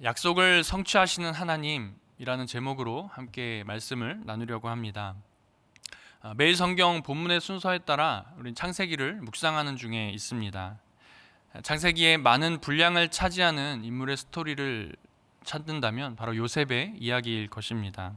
약속을 성취하시는 하나님이라는 제목으로 함께 말씀을 나누려고 합니다. 매일 성경 본문의 순서에 따라 우린 창세기를 묵상하는 중에 있습니다. 창세기의 많은 분량을 차지하는 인물의 스토리를 찾는다면 바로 요셉의 이야기일 것입니다.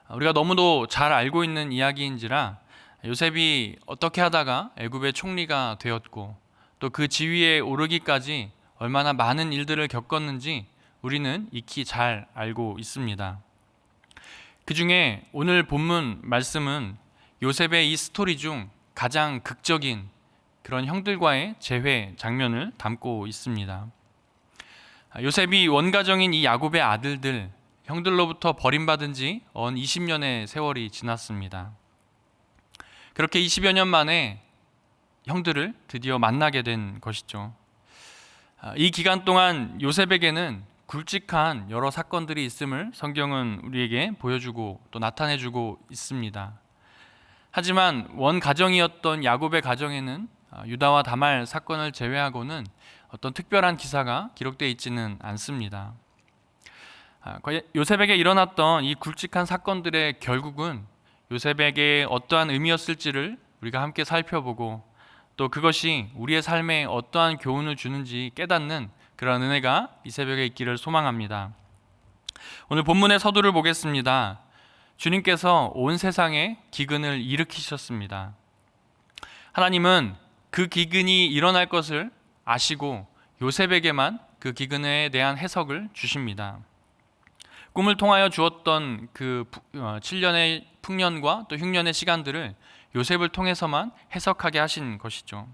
우리가 너무도 잘 알고 있는 이야기인지라 요셉이 어떻게 하다가 애굽의 총리가 되었고 또 그 지위에 오르기까지 얼마나 많은 일들을 겪었는지 우리는 익히 잘 알고 있습니다. 그 중에 오늘 본문 말씀은 요셉의 이 스토리 중 가장 극적인 그런 형들과의 재회 장면을 담고 있습니다. 요셉이 원가정인 이 야곱의 아들들, 형들로부터 버림받은 지 언 20년의 세월이 지났습니다. 그렇게 20여 년 만에 형들을 드디어 만나게 된 것이죠. 이 기간 동안 요셉에게는 굵직한 여러 사건들이 있음을 성경은 우리에게 보여주고 또 나타내주고 있습니다. 하지만 원 가정이었던 야곱의 가정에는 유다와 다말 사건을 제외하고는 어떤 특별한 기사가 기록되어 있지는 않습니다. 요셉에게 일어났던 이 굵직한 사건들의 결국은 요셉에게 어떠한 의미였을지를 우리가 함께 살펴보고 또 그것이 우리의 삶에 어떠한 교훈을 주는지 깨닫는 그런 은혜가 이 새벽에 있기를 소망합니다. 오늘 본문의 서두를 보겠습니다. 주님께서 온 세상에 기근을 일으키셨습니다. 하나님은 그 기근이 일어날 것을 아시고 요셉에게만 그 기근에 대한 해석을 주십니다. 꿈을 통하여 주었던 그 7년의 풍년과 또 흉년의 시간들을 요셉을 통해서만 해석하게 하신 것이죠.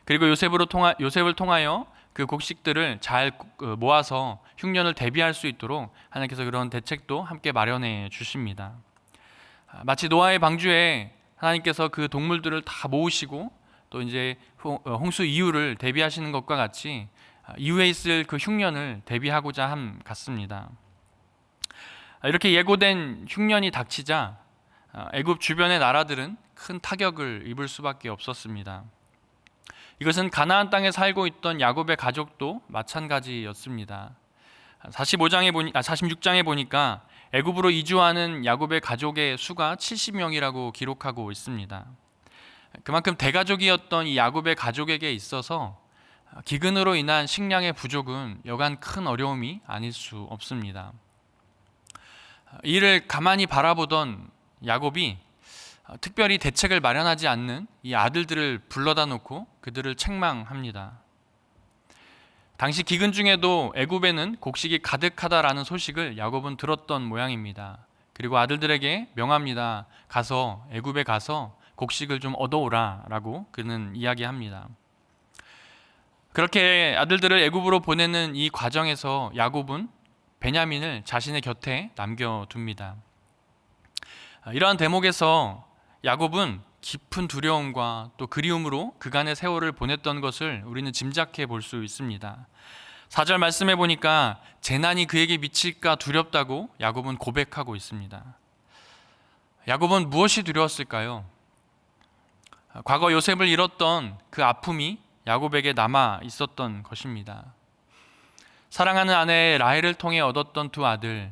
그리고 요셉을 통하여 그 곡식들을 잘 모아서 흉년을 대비할 수 있도록 하나님께서 그런 대책도 함께 마련해 주십니다. 마치 노아의 방주에 하나님께서 그 동물들을 다 모으시고 또 이제 홍수 이후를 대비하시는 것과 같이 이후에 있을 그 흉년을 대비하고자 함 같습니다. 이렇게 예고된 흉년이 닥치자 애굽 주변의 나라들은 큰 타격을 입을 수밖에 없었습니다. 이것은 가나안 땅에 살고 있던 야곱의 가족도 마찬가지였습니다. 46장에 보니까 애굽으로 이주하는 야곱의 가족의 수가 70명이라고 기록하고 있습니다. 그만큼 대가족이었던 이 야곱의 가족에게 있어서 기근으로 인한 식량의 부족은 여간 큰 어려움이 아닐 수 없습니다. 이를 가만히 바라보던 야곱이 특별히 대책을 마련하지 않는 이 아들들을 불러다 놓고 그들을 책망합니다. 당시 기근 중에도 애굽에는 곡식이 가득하다라는 소식을 야곱은 들었던 모양입니다. 그리고 아들들에게 명합니다. 가서 애굽에 가서 곡식을 좀 얻어오라라고 그는 이야기합니다. 그렇게 아들들을 애굽으로 보내는 이 과정에서 야곱은 베냐민을 자신의 곁에 남겨둡니다. 이러한 대목에서 야곱은 깊은 두려움과 또 그리움으로 그간의 세월을 보냈던 것을 우리는 짐작해 볼 수 있습니다. 4절 말씀해 보니까 재난이 그에게 미칠까 두렵다고 야곱은 고백하고 있습니다. 야곱은 무엇이 두려웠을까요? 과거 요셉을 잃었던 그 아픔이 야곱에게 남아 있었던 것입니다. 사랑하는 아내 라헬을 통해 얻었던 두 아들,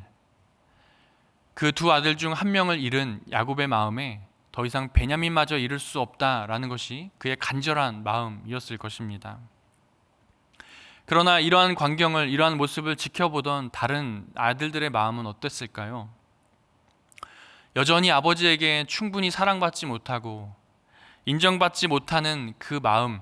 그 두 아들 중 한 명을 잃은 야곱의 마음에 더 이상 베냐민마저 잃을 수 없다라는 것이 그의 간절한 마음이었을 것입니다. 그러나 이러한 광경을, 이러한 모습을 지켜보던 다른 아들들의 마음은 어땠을까요? 여전히 아버지에게 충분히 사랑받지 못하고 인정받지 못하는 그 마음,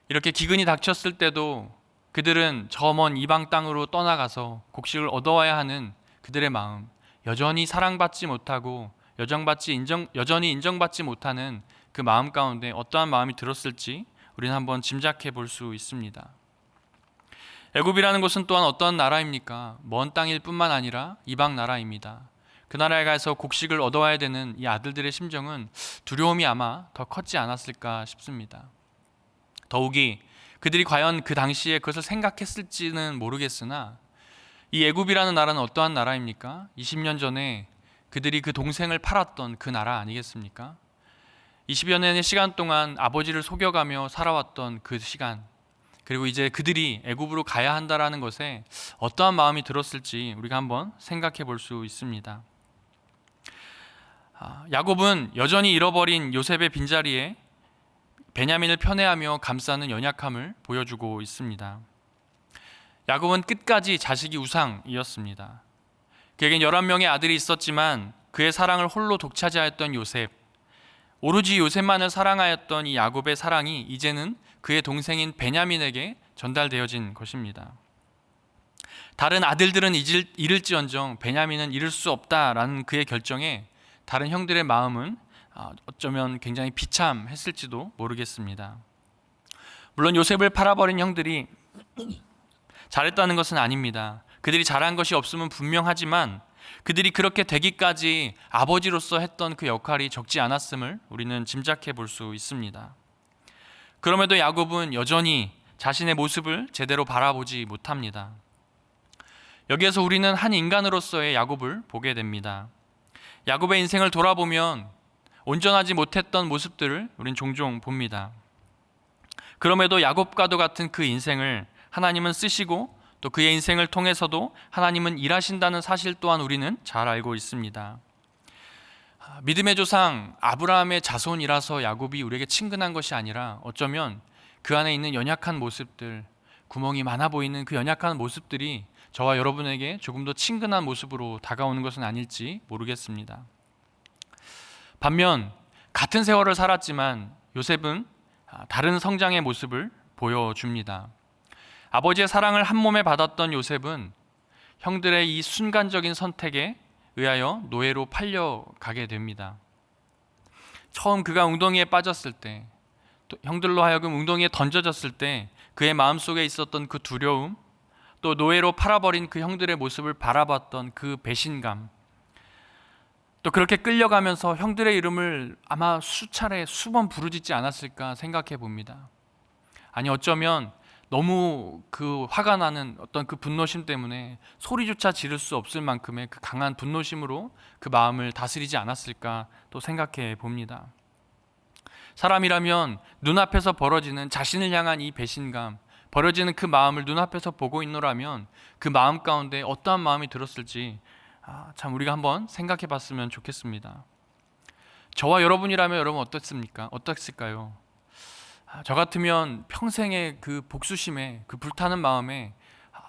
이렇게 기근이 닥쳤을 때도 그들은 저 먼 이방 땅으로 떠나가서 곡식을 얻어와야 하는 그들의 마음, 여전히 사랑받지 못하고 여전히 인정받지 못하는 그 마음 가운데 어떠한 마음이 들었을지 우리는 한번 짐작해 볼 수 있습니다. 애굽이라는 곳은 또한 어떠한 나라입니까? 먼 땅일 뿐만 아니라 이방 나라입니다. 그 나라에 가서 곡식을 얻어와야 되는 이 아들들의 심정은 두려움이 아마 더 컸지 않았을까 싶습니다. 더욱이 그들이 과연 그 당시에 그것을 생각했을지는 모르겠으나 이 애굽이라는 나라는 어떠한 나라입니까? 20년 전에 그들이 그 동생을 팔았던 그 나라 아니겠습니까? 20여 년의 시간 동안 아버지를 속여가며 살아왔던 그 시간, 그리고 이제 그들이 애굽으로 가야 한다라는 것에 어떠한 마음이 들었을지 우리가 한번 생각해 볼 수 있습니다. 야곱은 여전히 잃어버린 요셉의 빈자리에 베냐민을 편애하며 감싸는 연약함을 보여주고 있습니다. 야곱은 끝까지 자식이 우상이었습니다. 그에겐 11명의 아들이 있었지만 그의 사랑을 홀로 독차지하였던 요셉, 오로지 요셉만을 사랑하였던 이 야곱의 사랑이 이제는 그의 동생인 베냐민에게 전달되어진 것입니다. 다른 아들들은 잃을지언정 베냐민은 잃을 수 없다라는 그의 결정에 다른 형들의 마음은 어쩌면 굉장히 비참했을지도 모르겠습니다. 물론 요셉을 팔아버린 형들이 잘했다는 것은 아닙니다. 그들이 잘한 것이 없음은 분명하지만 그들이 그렇게 되기까지 아버지로서 했던 그 역할이 적지 않았음을 우리는 짐작해 볼 수 있습니다. 그럼에도 야곱은 여전히 자신의 모습을 제대로 바라보지 못합니다. 여기에서 우리는 한 인간으로서의 야곱을 보게 됩니다. 야곱의 인생을 돌아보면 온전하지 못했던 모습들을 우린 종종 봅니다. 그럼에도 야곱과도 같은 그 인생을 하나님은 쓰시고 또 그의 인생을 통해서도 하나님은 일하신다는 사실 또한 우리는 잘 알고 있습니다. 믿음의 조상 아브라함의 자손이라서 야곱이 우리에게 친근한 것이 아니라 어쩌면 그 안에 있는 연약한 모습들, 구멍이 많아 보이는 그 연약한 모습들이 저와 여러분에게 조금 더 친근한 모습으로 다가오는 것은 아닐지 모르겠습니다. 반면 같은 세월을 살았지만 요셉은 다른 성장의 모습을 보여줍니다. 아버지의 사랑을 한 몸에 받았던 요셉은 형들의 이 순간적인 선택에 의하여 노예로 팔려가게 됩니다. 처음 그가 웅덩이에 빠졌을 때, 형들로 하여금 웅덩이에 던져졌을 때 그의 마음속에 있었던 그 두려움, 또 노예로 팔아버린 그 형들의 모습을 바라봤던 그 배신감, 또 그렇게 끌려가면서 형들의 이름을 아마 수차례 수번 부르짖지 않았을까 생각해 봅니다. 아니 어쩌면 너무 그 화가 나는 어떤 그 분노심 때문에 소리조차 지를 수 없을 만큼의 그 강한 분노심으로 그 마음을 다스리지 않았을까 또 생각해 봅니다. 사람이라면 눈앞에서 벌어지는 자신을 향한 이 배신감, 벌어지는 그 마음을 눈앞에서 보고 있노라면 그 마음 가운데 어떠한 마음이 들었을지 참 우리가 한번 생각해 봤으면 좋겠습니다. 저와 여러분이라면 여러분 어떻습니까? 어떻을까요? 저 같으면 평생의 그 복수심에 그 불타는 마음에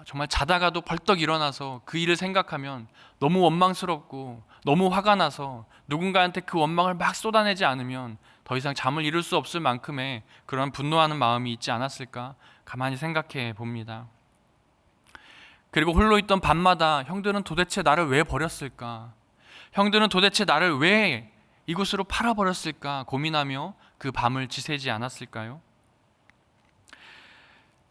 정말 자다가도 벌떡 일어나서 그 일을 생각하면 너무 원망스럽고 너무 화가 나서 누군가한테 그 원망을 막 쏟아내지 않으면 더 이상 잠을 이룰 수 없을 만큼의 그런 분노하는 마음이 있지 않았을까 가만히 생각해 봅니다. 그리고 홀로 있던 밤마다 형들은 도대체 나를 왜 버렸을까? 형들은 도대체 나를 왜 이곳으로 팔아버렸을까 고민하며 그 밤을 지새지 않았을까요?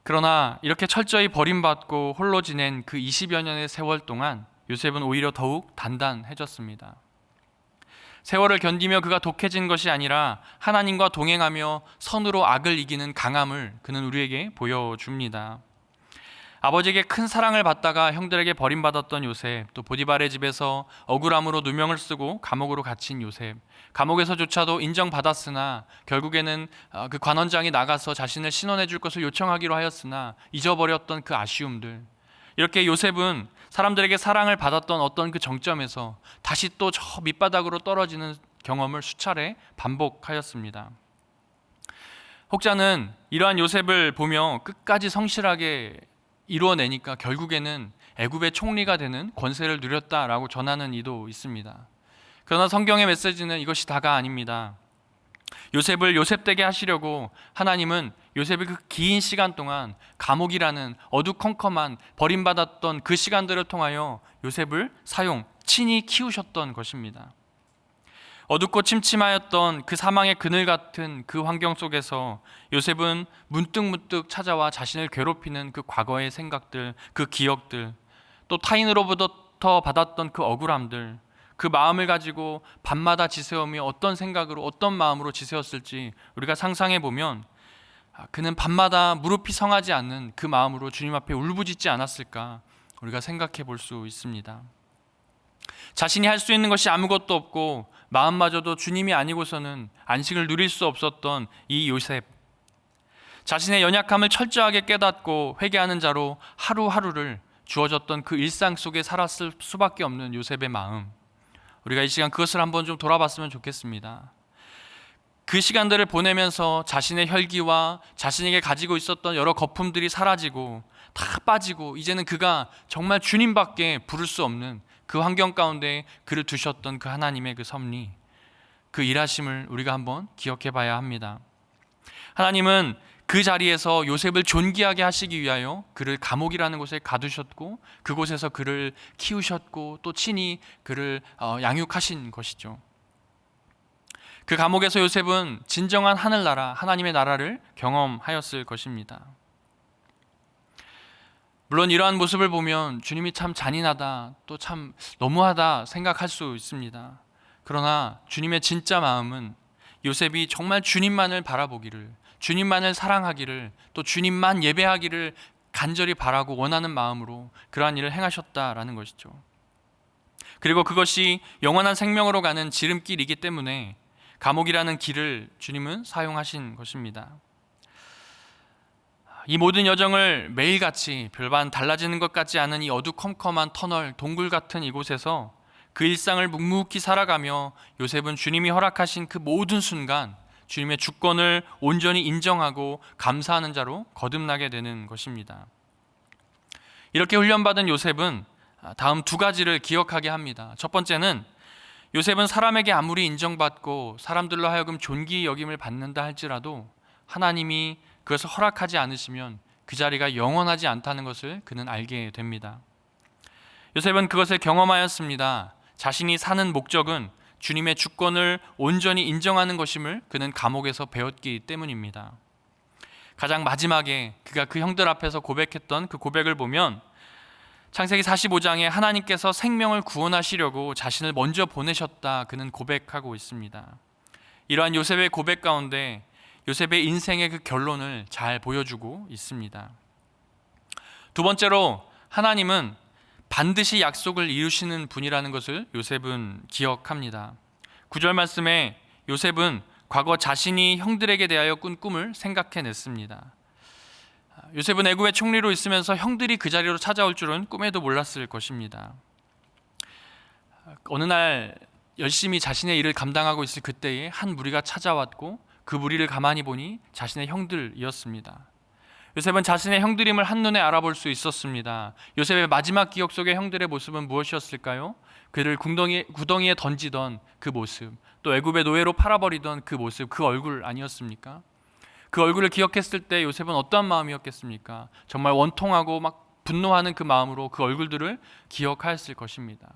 그러나 이렇게 철저히 버림받고 홀로 지낸 그 20여 년의 세월 동안 요셉은 오히려 더욱 단단해졌습니다. 세월을 견디며 그가 독해진 것이 아니라 하나님과 동행하며 선으로 악을 이기는 강함을 그는 우리에게 보여줍니다. 아버지에게 큰 사랑을 받다가 형들에게 버림받았던 요셉, 또 보디발의 집에서 억울함으로 누명을 쓰고 감옥으로 갇힌 요셉, 감옥에서조차도 인정받았으나 결국에는 그 관원장이 나가서 자신을 신원해 줄 것을 요청하기로 하였으나 잊어버렸던 그 아쉬움들, 이렇게 요셉은 사람들에게 사랑을 받았던 어떤 그 정점에서 다시 또 저 밑바닥으로 떨어지는 경험을 수차례 반복하였습니다. 혹자는 이러한 요셉을 보며 끝까지 성실하게 이루어내니까 결국에는 애굽의 총리가 되는 권세를 누렸다라고 전하는 이도 있습니다. 그러나 성경의 메시지는 이것이 다가 아닙니다. 요셉을 요셉되게 하시려고 하나님은 요셉이 그 긴 시간 동안 감옥이라는 어두컴컴한 버림받았던 그 시간들을 통하여 요셉을 친히 키우셨던 것입니다. 어둡고 침침하였던 그 사망의 그늘 같은 그 환경 속에서 요셉은 문득문득 찾아와 자신을 괴롭히는 그 과거의 생각들, 그 기억들, 또 타인으로부터 받았던 그 억울함들, 그 마음을 가지고 밤마다 지새우며 어떤 생각으로 어떤 마음으로 지새웠을지 우리가 상상해 보면 그는 밤마다 무릎이 성하지 않는 그 마음으로 주님 앞에 울부짖지 않았을까 우리가 생각해 볼 수 있습니다. 자신이 할 수 있는 것이 아무것도 없고 마음마저도 주님이 아니고서는 안식을 누릴 수 없었던 이 요셉, 자신의 연약함을 철저하게 깨닫고 회개하는 자로 하루하루를 주어졌던 그 일상 속에 살았을 수밖에 없는 요셉의 마음, 우리가 이 시간 그것을 한번 좀 돌아봤으면 좋겠습니다. 그 시간들을 보내면서 자신의 혈기와 자신에게 가지고 있었던 여러 거품들이 사라지고 다 빠지고 이제는 그가 정말 주님밖에 부를 수 없는 그 환경 가운데 그를 두셨던 그 하나님의 그 섭리, 그 일하심을 우리가 한번 기억해 봐야 합니다. 하나님은 그 자리에서 요셉을 존귀하게 하시기 위하여 그를 감옥이라는 곳에 가두셨고 그곳에서 그를 키우셨고 또 친히 그를 양육하신 것이죠. 그 감옥에서 요셉은 진정한 하늘나라, 하나님의 나라를 경험하였을 것입니다. 물론 이러한 모습을 보면 주님이 참 잔인하다, 또 참 너무하다 생각할 수 있습니다. 그러나 주님의 진짜 마음은 요셉이 정말 주님만을 바라보기를, 주님만을 사랑하기를, 또 주님만 예배하기를 간절히 바라고 원하는 마음으로 그러한 일을 행하셨다라는 것이죠. 그리고 그것이 영원한 생명으로 가는 지름길이기 때문에 감옥이라는 길을 주님은 사용하신 것입니다. 이 모든 여정을 매일같이 별반 달라지는 것 같지 않은 이 어두컴컴한 터널, 동굴 같은 이곳에서 그 일상을 묵묵히 살아가며 요셉은 주님이 허락하신 그 모든 순간 주님의 주권을 온전히 인정하고 감사하는 자로 거듭나게 되는 것입니다. 이렇게 훈련받은 요셉은 다음 두 가지를 기억하게 합니다. 첫 번째는 요셉은 사람에게 아무리 인정받고 사람들로 하여금 존귀 여김을 받는다 할지라도 하나님이 그것을 허락하지 않으시면 그 자리가 영원하지 않다는 것을 그는 알게 됩니다. 요셉은 그것을 경험하였습니다. 자신이 사는 목적은 주님의 주권을 온전히 인정하는 것임을 그는 감옥에서 배웠기 때문입니다. 가장 마지막에 그가 그 형들 앞에서 고백했던 그 고백을 보면 창세기 45장에 하나님께서 생명을 구원하시려고 자신을 먼저 보내셨다, 그는 고백하고 있습니다. 이러한 요셉의 고백 가운데 요셉의 인생의 그 결론을 잘 보여주고 있습니다. 두 번째로 하나님은 반드시 약속을 이루시는 분이라는 것을 요셉은 기억합니다. 9절 말씀에 요셉은 과거 자신이 형들에게 대하여 꾼 꿈을 생각해냈습니다. 요셉은 애굽의 총리로 있으면서 형들이 그 자리로 찾아올 줄은 꿈에도 몰랐을 것입니다. 어느 날 열심히 자신의 일을 감당하고 있을 그때에 한 무리가 찾아왔고 그 무리를 가만히 보니 자신의 형들이었습니다. 요셉은 자신의 형들임을 한눈에 알아볼 수 있었습니다. 요셉의 마지막 기억 속의 형들의 모습은 무엇이었을까요? 그를 구덩이에 던지던 그 모습, 또 애굽의 노예로 팔아버리던 그 모습, 그 얼굴 아니었습니까? 그 얼굴을 기억했을 때 요셉은 어떠한 마음이었겠습니까? 정말 원통하고 막 분노하는 그 마음으로 그 얼굴들을 기억하였을 것입니다.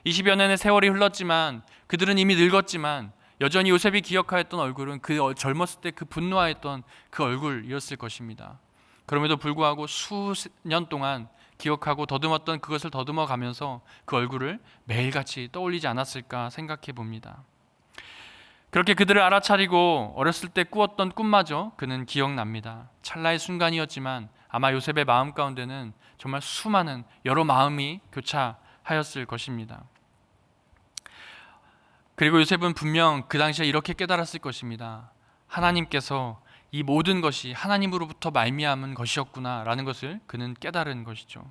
20여 년의 세월이 흘렀지만 그들은 이미 늙었지만 여전히 요셉이 기억하였던 얼굴은 그 젊었을 때 그 분노하였던 그 얼굴이었을 것입니다. 그럼에도 불구하고 수년 동안 기억하고 더듬었던 그것을 더듬어 가면서 그 얼굴을 매일같이 떠올리지 않았을까 생각해 봅니다. 그렇게 그들을 알아차리고 어렸을 때 꾸었던 꿈마저 그는 기억납니다. 찰나의 순간이었지만 아마 요셉의 마음 가운데는 정말 수많은 여러 마음이 교차하였을 것입니다. 그리고 요셉은 분명 그 당시에 이렇게 깨달았을 것입니다. 하나님께서 이 모든 것이 하나님으로부터 말미암은 것이었구나라는 것을 그는 깨달은 것이죠.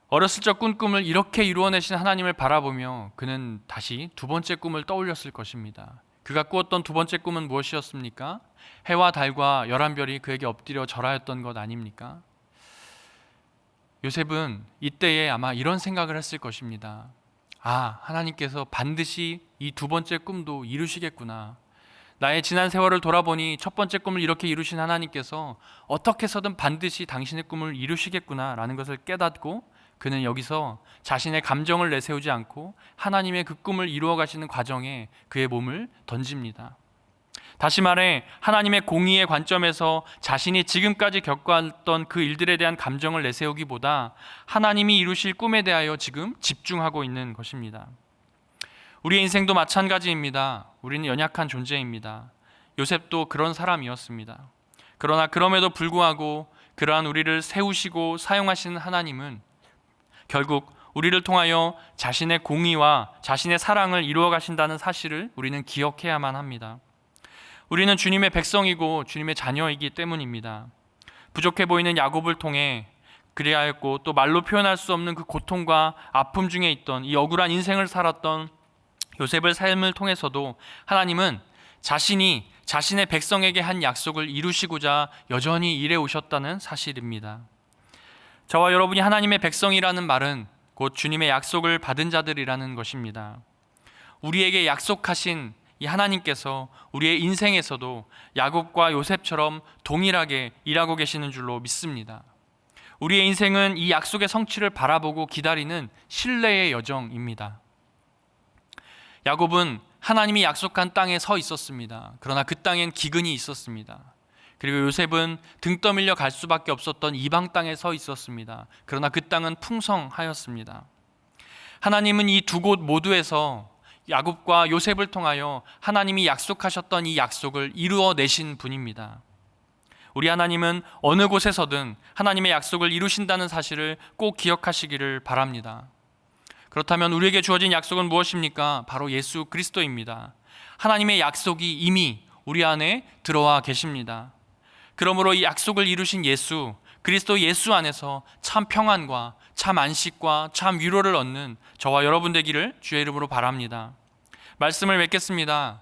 어렸을 적 꾼 꿈을 이렇게 이루어내신 하나님을 바라보며 그는 다시 두 번째 꿈을 떠올렸을 것입니다. 그가 꾸었던 두 번째 꿈은 무엇이었습니까? 해와 달과 11별이 그에게 엎드려 절하였던 것 아닙니까? 요셉은 이때에 아마 이런 생각을 했을 것입니다. 하나님께서 반드시 이 두 번째 꿈도 이루시겠구나. 나의 지난 세월을 돌아보니 첫 번째 꿈을 이렇게 이루신 하나님께서 어떻게 해서든 반드시 당신의 꿈을 이루시겠구나 라는 것을 깨닫고 그는 여기서 자신의 감정을 내세우지 않고 하나님의 그 꿈을 이루어 가시는 과정에 그의 몸을 던집니다. 다시 말해 하나님의 공의의 관점에서 자신이 지금까지 겪어왔던 그 일들에 대한 감정을 내세우기보다 하나님이 이루실 꿈에 대하여 지금 집중하고 있는 것입니다. 우리의 인생도 마찬가지입니다. 우리는 연약한 존재입니다. 요셉도 그런 사람이었습니다. 그러나 그럼에도 불구하고 그러한 우리를 세우시고 사용하시는 하나님은 결국 우리를 통하여 자신의 공의와 자신의 사랑을 이루어 가신다는 사실을 우리는 기억해야만 합니다. 우리는 주님의 백성이고 주님의 자녀이기 때문입니다. 부족해 보이는 야곱을 통해 그래야 했고, 또 말로 표현할 수 없는 그 고통과 아픔 중에 있던 이 억울한 인생을 살았던 요셉의 삶을 통해서도 하나님은 자신이 자신의 백성에게 한 약속을 이루시고자 여전히 일해 오셨다는 사실입니다. 저와 여러분이 하나님의 백성이라는 말은 곧 주님의 약속을 받은 자들이라는 것입니다. 우리에게 약속하신 이 하나님께서 우리의 인생에서도 야곱과 요셉처럼 동일하게 일하고 계시는 줄로 믿습니다. 우리의 인생은 이 약속의 성취를 바라보고 기다리는 신뢰의 여정입니다. 야곱은 하나님이 약속한 땅에 서 있었습니다. 그러나 그 땅엔 기근이 있었습니다. 그리고 요셉은 등 떠밀려 갈 수밖에 없었던 이방 땅에 서 있었습니다. 그러나 그 땅은 풍성하였습니다. 하나님은 이 두 곳 모두에서 야곱과 요셉을 통하여 하나님이 약속하셨던 이 약속을 이루어내신 분입니다. 우리 하나님은 어느 곳에서든 하나님의 약속을 이루신다는 사실을 꼭 기억하시기를 바랍니다. 그렇다면 우리에게 주어진 약속은 무엇입니까? 바로 예수 그리스도입니다. 하나님의 약속이 이미 우리 안에 들어와 계십니다. 그러므로 이 약속을 이루신 예수, 그리스도 예수 안에서 참 평안과 참 안식과 참 위로를 얻는 저와 여러분 되기를 주의 이름으로 바랍니다. 말씀을 맺겠습니다.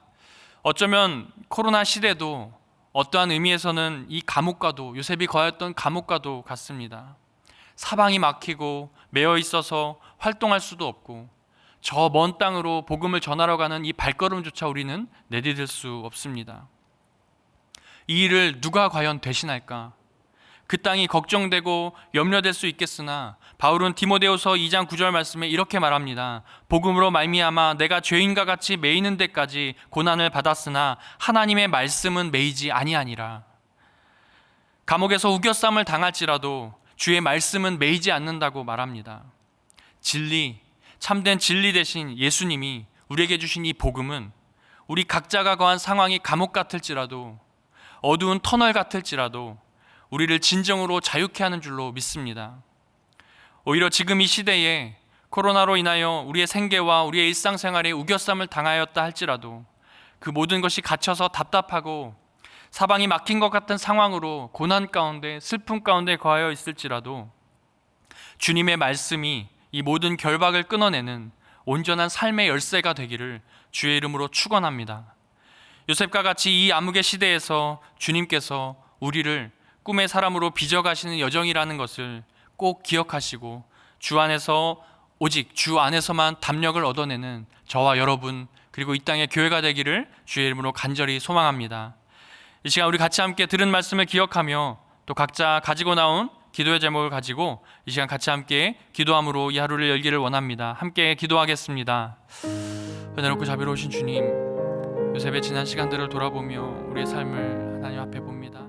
어쩌면 코로나 시대도 어떠한 의미에서는 이 감옥과도, 요셉이 거했던 감옥과도 같습니다. 사방이 막히고 매여 있어서 활동할 수도 없고 저 먼 땅으로 복음을 전하러 가는 이 발걸음조차 우리는 내디딜 수 없습니다. 이 일을 누가 과연 대신할까? 그 땅이 걱정되고 염려될 수 있겠으나 바울은 디모데후서 2장 9절 말씀에 이렇게 말합니다. 복음으로 말미암아 내가 죄인과 같이 매이는 데까지 고난을 받았으나 하나님의 말씀은 매이지 아니하니라. 감옥에서 우겨쌈을 당할지라도 주의 말씀은 매이지 않는다고 말합니다. 진리, 참된 진리 대신 예수님이 우리에게 주신 이 복음은 우리 각자가 거한 상황이 감옥 같을지라도, 어두운 터널 같을지라도 우리를 진정으로 자유케 하는 줄로 믿습니다. 오히려 지금 이 시대에 코로나로 인하여 우리의 생계와 우리의 일상생활에 우겨쌈을 당하였다 할지라도 그 모든 것이 갇혀서 답답하고 사방이 막힌 것 같은 상황으로 고난 가운데, 슬픔 가운데 거하여 있을지라도 주님의 말씀이 이 모든 결박을 끊어내는 온전한 삶의 열쇠가 되기를 주의 이름으로 축원합니다. 요셉과 같이 이 암흑의 시대에서 주님께서 우리를 꿈의 사람으로 빚어가시는 여정이라는 것을 꼭 기억하시고 주 안에서, 오직 주 안에서만 담력을 얻어내는 저와 여러분, 그리고 이 땅의 교회가 되기를 주의 이름으로 간절히 소망합니다. 이 시간 우리 같이 함께 들은 말씀을 기억하며 또 각자 가지고 나온 기도의 제목을 가지고 이 시간 같이 함께 기도함으로 이 하루를 열기를 원합니다. 함께 기도하겠습니다. 은혜롭고 자비로우신 주님, 요셉의 지난 시간들을 돌아보며 우리의 삶을 하나님 앞에 봅니다.